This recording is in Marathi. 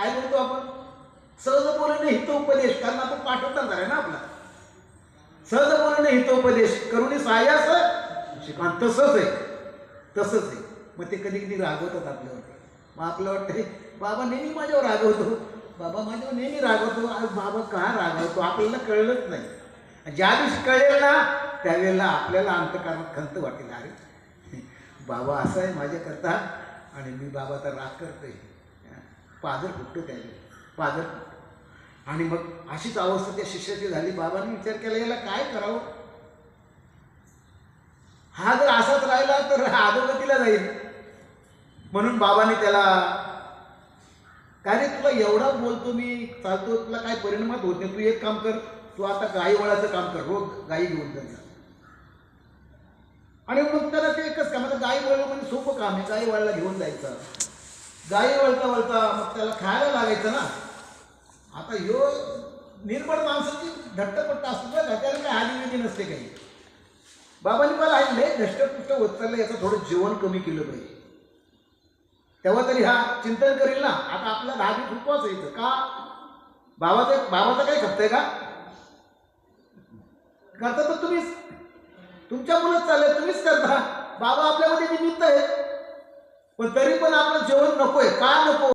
काय बोलतो आपण? सहज बोलणे हितोपदेश, कारण आपण पाठवतात आहे ना आपला. सहज बोलणे हितोपदेश करून सहाय्यास शिकवण. तसंच आहे, तसंच आहे. मग ते कधी कधी रागवतात आपल्यावर. मग आपलं वाटतं बाबा नेहमी माझ्यावर रागवतो, बाबा माझ्यावर नेहमी रागवतो. आज बाबा का रागवतो आपल्याला कळलंच नाही. ज्या दिवशी कळेल ना त्यावेळेला आपल्याला अंतःकरणात खंत वाटेल, अरे बाबा असं आहे माझ्याकरता आणि मी बाबाचा राग करतोय. पाजर फुटतो त्यावेळी, पाजर फुटतो. आणि मग अशीच अवस्था त्या शिष्याची झाली. बाबांनी विचार केला याला काय करावं. हा जर असाच राहिला तर अधोगतीला जाईल. म्हणून बाबांनी त्याला, काय रे तुला एवढा बोलतो मी चालतो, तुला काय परिणामात होत नाही, तू एक काम कर, तू आता गाई वळाचं काम कर, रोज गाई घेऊन जा. आणि मग त्याला ते एकच काम, आता गाई वळलं म्हणजे सोपं काम आहे. गाई वळला घेऊन जायचं, गाई वळता वळता मग त्याला खायला लागायचं ना. आता ह्यो निर्बळ माणसाची धट्टपट्ट असतो का, त्याला काय हानी नसते काही. बाबांनी मला लय धष्टपुष्ट होत चाललं, याचं थोडं जेवण कमी केलं पाहिजे. तेव्हा तरी हा चिंतन करील ना. आता आपला 10 उपवास यायचं का, बाबाचं काही खपतंय का? करता तर तुम्हीच, तुमच्या मुलं चालले तुम्हीच करता. बाबा आपल्यामध्ये निमित्त आहेत, पण तरी पण आपलं जेवण नकोय. का नको?